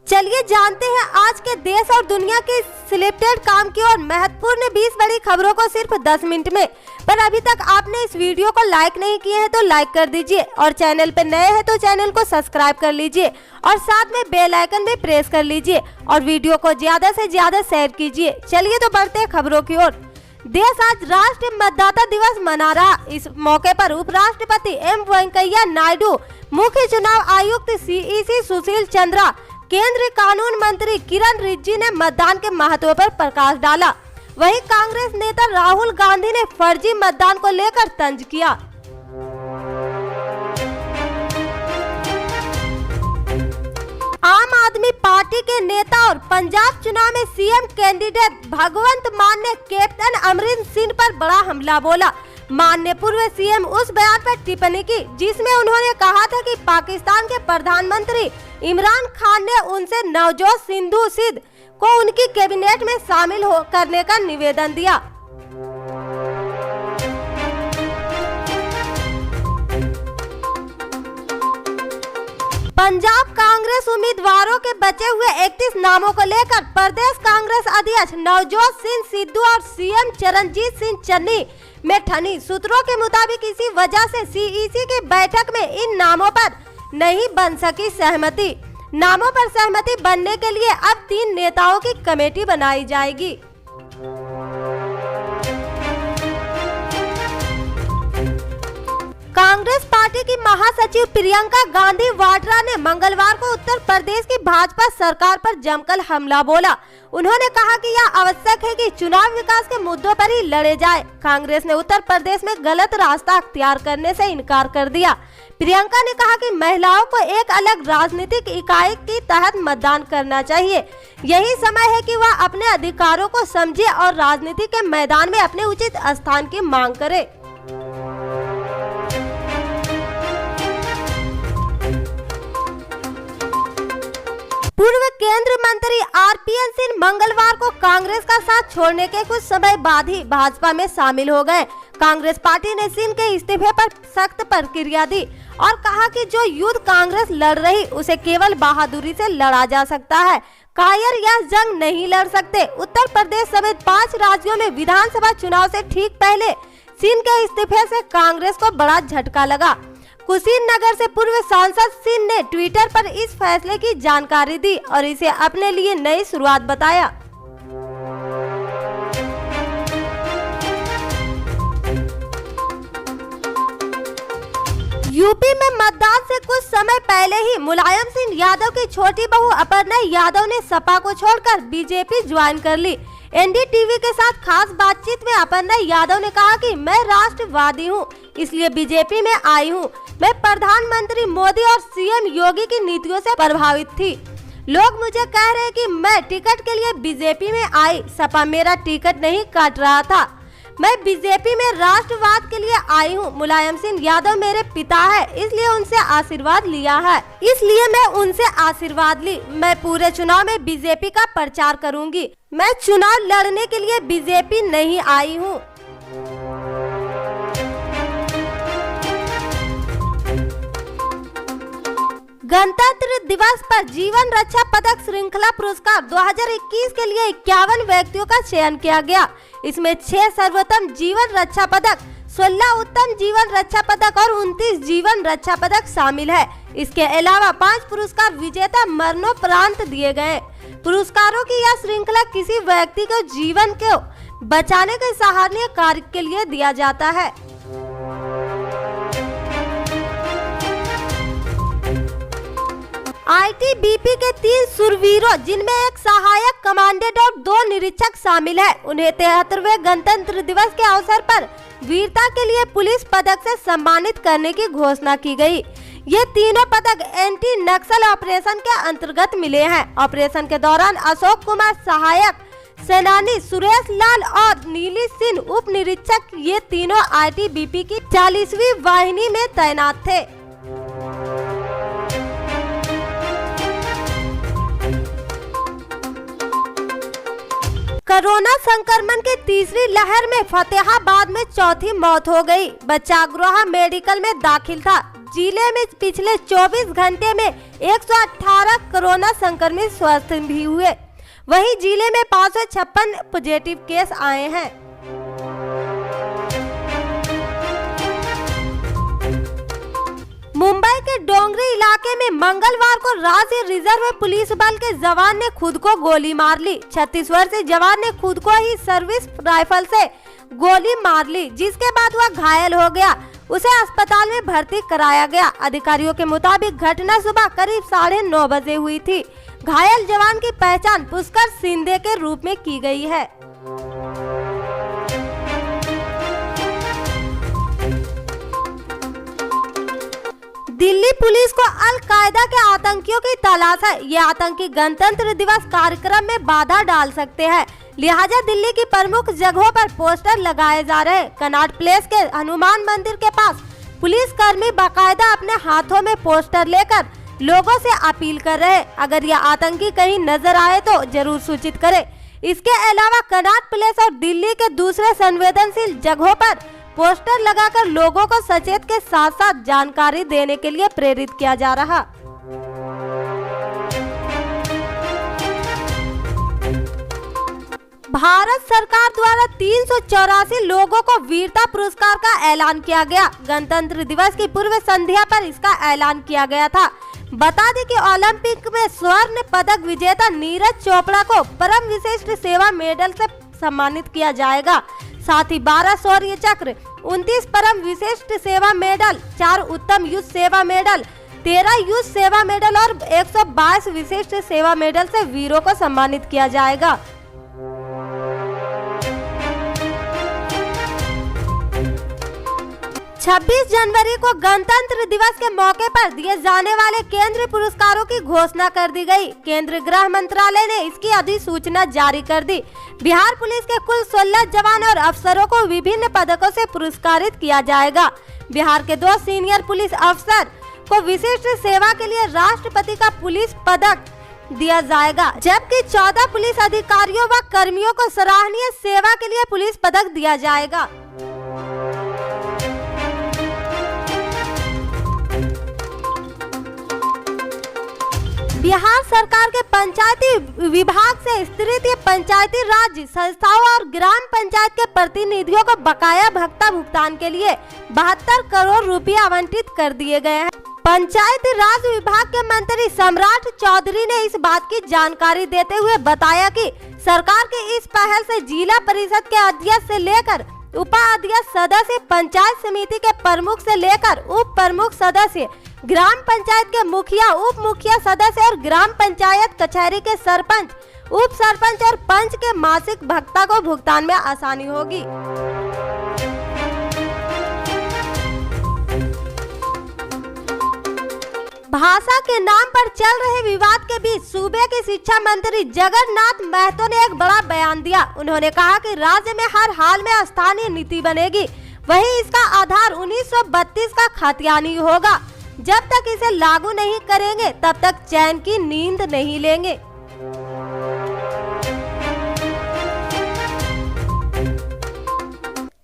चलिए जानते हैं आज के देश और दुनिया की सिलेक्टेड काम की और महत्वपूर्ण 20 बड़ी खबरों को सिर्फ 10 मिनट में। पर अभी तक आपने इस वीडियो को लाइक नहीं किए हैं तो लाइक कर दीजिए और चैनल पे नए हैं तो चैनल को सब्सक्राइब कर लीजिए और साथ में बेल आइकन भी प्रेस कर लीजिए और वीडियो को ज्यादा से ज्यादा शेयर कीजिए। चलिए तो बढ़ते हैं खबरों की ओर। देश आज राष्ट्रीय मतदाता दिवस मना रहा। इस मौके पर उपराष्ट्रपति एम वेंकैया नायडू, मुख्य चुनाव आयुक्त CEC सुशील चंद्रा, केंद्रीय कानून मंत्री किरण रिजिजू ने मतदान के महत्व पर प्रकाश डाला। वहीं कांग्रेस नेता राहुल गांधी ने फर्जी मतदान को लेकर तंज किया। आम आदमी पार्टी के नेता और पंजाब चुनाव में CM कैंडिडेट भगवंत मान ने कैप्टन अमरिंदर सिंह पर बड़ा हमला बोला। मान ने पूर्व CM उस बयान पर टिप्पणी की जिसमें उन्होंने कहा था कि पाकिस्तान के प्रधानमंत्री इमरान खान ने उनसे नवजोत सिद्ध को उनकी कैबिनेट में शामिल करने का निवेदन दिया। पंजाब कांग्रेस उम्मीदवारों के बचे हुए 31 नामों को लेकर प्रदेश कांग्रेस अध्यक्ष नवजोत सिद्धू और CM चरणजीत सिंह चन्नी में ठनी। सूत्रों के मुताबिक इसी वजह से CEC की बैठक में इन नामों पर नहीं बन सकी सहमति। नामों पर सहमति बनने के लिए अब 3 नेताओं की कमेटी बनाई जाएगी। कांग्रेस पार्टी की महासचिव प्रियंका गांधी वाड्रा ने मंगलवार को उत्तर प्रदेश की भाजपा सरकार पर जमकर हमला बोला। उन्होंने कहा कि यह आवश्यक है कि चुनाव विकास के मुद्दों पर ही लड़े जाए। कांग्रेस ने उत्तर प्रदेश में गलत रास्ता अख्तियार करने से इनकार कर दिया। प्रियंका ने कहा कि महिलाओं को एक अलग राजनीतिक इकाई के तहत मतदान करना चाहिए। यही समय है कि वह अपने अधिकारों को समझे और राजनीति के मैदान में अपने उचित स्थान की मांग करे। पूर्व केंद्रीय मंत्री RPN सिंह मंगलवार को कांग्रेस का साथ छोड़ने के कुछ समय बाद ही भाजपा में शामिल हो गए। कांग्रेस पार्टी ने सिंह के इस्तीफे पर सख्त प्रतिक्रिया दी और कहा कि जो युद्ध कांग्रेस लड़ रही उसे केवल बहादुरी से लड़ा जा सकता है। कायर यह जंग नहीं लड़ सकते। उत्तर प्रदेश समेत 5 राज्यों में विधानसभा चुनाव से ठीक पहले सिंह के इस्तीफे से कांग्रेस को बड़ा झटका लगा। कुशीनगर से पूर्व सांसद सिंह ने ट्विटर पर इस फैसले की जानकारी दी और इसे अपने लिए नई शुरुआत बताया। यूपी में मतदान से कुछ समय पहले ही मुलायम सिंह यादव की छोटी बहू अपर्णा यादव ने सपा को छोड़कर बीजेपी ज्वाइन कर ली। NDTV के साथ खास बातचीत में अपर्णा यादव ने कहा कि मैं राष्ट्रवादी हूं, इसलिए बीजेपी में आई हूं। मैं प्रधानमंत्री मोदी और CM योगी की नीतियों से प्रभावित थी। लोग मुझे कह रहे हैं कि मैं टिकट के लिए बीजेपी में आई। सपा मेरा टिकट नहीं काट रहा था। मैं बीजेपी में राष्ट्रवाद के लिए आई हूँ। मुलायम सिंह यादव मेरे पिता है, इसलिए उनसे आशीर्वाद लिया है। इसलिए मैं उनसे आशीर्वाद ली। मैं पूरे चुनाव में बीजेपी का प्रचार करूंगी। मैं चुनाव लड़ने के लिए बीजेपी नहीं आई हूँ। गणतंत्र दिवस पर जीवन रक्षा पदक श्रृंखला पुरस्कार 2021 के लिए 51 व्यक्तियों का चयन किया गया। इसमें 6 सर्वोत्तम जीवन रक्षा पदक, 16 उत्तम जीवन रक्षा पदक और 29 जीवन रक्षा पदक शामिल है। इसके अलावा 5 पुरस्कार विजेता मरणोपरांत दिए गए। पुरस्कारों की यह श्रृंखला किसी व्यक्ति को जीवन को बचाने के सराहनीय कार्य के लिए दिया जाता है। ITBP के 3 शूरवीरों, जिनमें एक सहायक कमांडेंट और 2 निरीक्षक शामिल है, उन्हें 73वें गणतंत्र दिवस के अवसर पर वीरता के लिए पुलिस पदक से सम्मानित करने की घोषणा की गई। ये तीनों पदक एंटी नक्सल ऑपरेशन के अंतर्गत मिले हैं। ऑपरेशन के दौरान अशोक कुमार सहायक सेनानी, सुरेश लाल और नीली सिंह उप निरीक्षक, ये तीनों ITBP की 40वीं वाहिनी में तैनात थे। कोरोना संक्रमण की तीसरी लहर में फतेहाबाद में चौथी मौत हो गई। बच्चा अग्रोहा मेडिकल में दाखिल था जिले में पिछले 24 घंटे में 118 कोरोना संक्रमित स्वस्थ भी हुए। वहीं जिले में 556 पॉजिटिव केस आए हैं। मुंबई के डोंगरी इलाके में मंगलवार को राज्य रिजर्व पुलिस बल के जवान ने खुद को गोली मार ली। 36 वर्षीय जवान ने खुद को ही सर्विस राइफल से गोली मार ली, जिसके बाद वह घायल हो गया। उसे अस्पताल में भर्ती कराया गया। अधिकारियों के मुताबिक घटना सुबह करीब 9:30 बजे हुई थी। घायल जवान की पहचान पुष्कर सिंधे के रूप में की गई है। दिल्ली पुलिस को अल कायदा के आतंकियों की तलाश है। ये आतंकी गणतंत्र दिवस कार्यक्रम में बाधा डाल सकते हैं, लिहाजा दिल्ली की प्रमुख जगहों पर पोस्टर लगाए जा रहे हैं। कनॉट प्लेस के हनुमान मंदिर के पास पुलिस कर्मी बाकायदा अपने हाथों में पोस्टर लेकर लोगों से अपील कर रहे हैं, अगर यह आतंकी कहीं नजर आए तो जरूर सूचित करें। इसके अलावा कनॉट प्लेस और दिल्ली के दूसरे संवेदनशील जगहों पर पोस्टर लगाकर लोगों को सचेत के साथ साथ जानकारी देने के लिए प्रेरित किया जा रहा। भारत सरकार द्वारा 384 लोगों को वीरता पुरस्कार का ऐलान किया गया। गणतंत्र दिवस की पूर्व संध्या पर इसका ऐलान किया गया था। बता दें कि ओलंपिक में स्वर्ण पदक विजेता नीरज चोपड़ा को परम विशिष्ट सेवा मेडल से सम्मानित किया जाएगा। साथ ही 12 शौर्य चक्र, 29 परम विशिष्ट सेवा मेडल, 4 उत्तम युद्ध सेवा मेडल, 13 युद्ध सेवा मेडल और 122 विशिष्ट सेवा मेडल से वीरों को सम्मानित किया जाएगा। छब्बीस जनवरी को गणतंत्र दिवस के मौके पर दिए जाने वाले केंद्रीय पुरस्कारों की घोषणा कर दी गई। केंद्रीय गृह मंत्रालय ने इसकी अधिसूचना जारी कर दी। बिहार पुलिस के कुल 16 जवान और अफसरों को विभिन्न पदकों से पुरस्कारित किया जाएगा। बिहार के 2 सीनियर पुलिस अफसर को विशिष्ट सेवा के लिए राष्ट्रपति का पुलिस पदक दिया जाएगा, जबकि 14 पुलिस अधिकारियों व कर्मियों को सराहनीय सेवा के लिए पुलिस पदक दिया जाएगा। बिहार सरकार के पंचायती विभाग से स्त्रीय पंचायती राज संस्थाओं और ग्राम पंचायत के प्रतिनिधियों को बकाया भत्ता भुगतान के लिए 72 करोड़ रुपए आवंटित कर दिए गए हैं। पंचायती राज विभाग के मंत्री सम्राट चौधरी ने इस बात की जानकारी देते हुए बताया कि सरकार की इस पहल से जिला परिषद के अध्यक्ष से लेकर उपाध्यक्ष सदस्य, पंचायत समिति के प्रमुख से लेकर उप प्रमुख सदस्य, ग्राम पंचायत के मुखिया, उप मुखिया सदस्य और ग्राम पंचायत कचहरी के सरपंच, उप सरपंच और पंच के मासिक भत्ता को भुगतान में आसानी होगी। भाषा के नाम पर चल रहे विवाद के बीच सूबे के शिक्षा मंत्री जगन्नाथ महतो ने एक बड़ा बयान दिया। उन्होंने कहा कि राज्य में हर हाल में स्थानीय नीति बनेगी, वहीं इसका आधार 1932 का खतियानी होगा। जब तक इसे लागू नहीं करेंगे तब तक चैन की नींद नहीं लेंगे।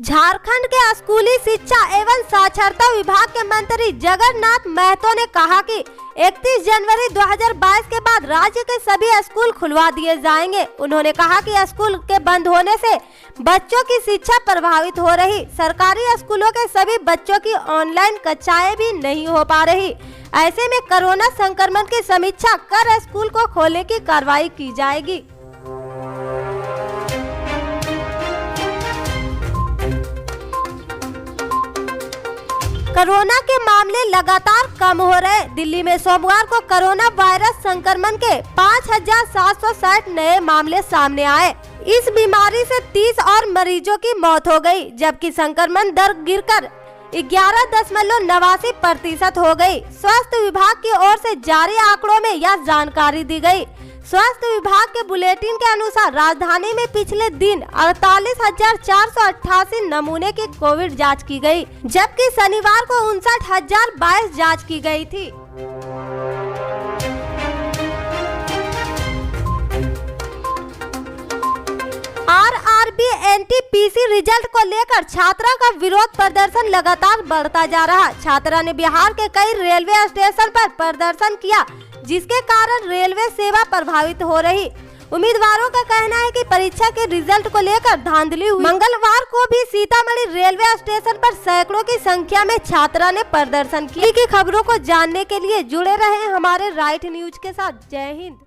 झारखंड के स्कूली शिक्षा एवं साक्षरता विभाग के मंत्री जगन्नाथ महतो ने कहा कि 31 जनवरी 2022 के बाद राज्य के सभी स्कूल खुलवा दिए जाएंगे। उन्होंने कहा कि स्कूल के बंद होने से बच्चों की शिक्षा प्रभावित हो रही। सरकारी स्कूलों के सभी बच्चों की ऑनलाइन कक्षाएं भी नहीं हो पा रही। ऐसे में कोरोना संक्रमण की समीक्षा कर स्कूल को खोलने की कार्रवाई की जाएगी। कोरोना के मामले लगातार कम हो रहे। दिल्ली में सोमवार को कोरोना वायरस संक्रमण के 5,760 नए मामले सामने आए। इस बीमारी से 30 और मरीजों की मौत हो गई, जबकि संक्रमण दर गिरकर 11.89% हो गई। स्वास्थ्य विभाग की ओर से जारी आंकड़ों में यह जानकारी दी गई। स्वास्थ्य विभाग के बुलेटिन के अनुसार राजधानी में पिछले दिन 48,488 नमूने की कोविड जांच की गई, जबकि शनिवार को 59,022 जांच की गई थी। RRB एनटीपीसी रिजल्ट को लेकर छात्रा का विरोध प्रदर्शन लगातार बढ़ता जा रहा। छात्रा ने बिहार के कई रेलवे स्टेशन पर प्रदर्शन किया, जिसके कारण रेलवे सेवा प्रभावित हो रही। उम्मीदवारों का कहना है कि परीक्षा के रिजल्ट को लेकर धांधली हुई। मंगलवार को भी सीतामढ़ी रेलवे स्टेशन पर सैकड़ों की संख्या में छात्रा ने प्रदर्शन किया। की खबरों को जानने के लिए जुड़े रहे हमारे राइट न्यूज के साथ। जय हिंद।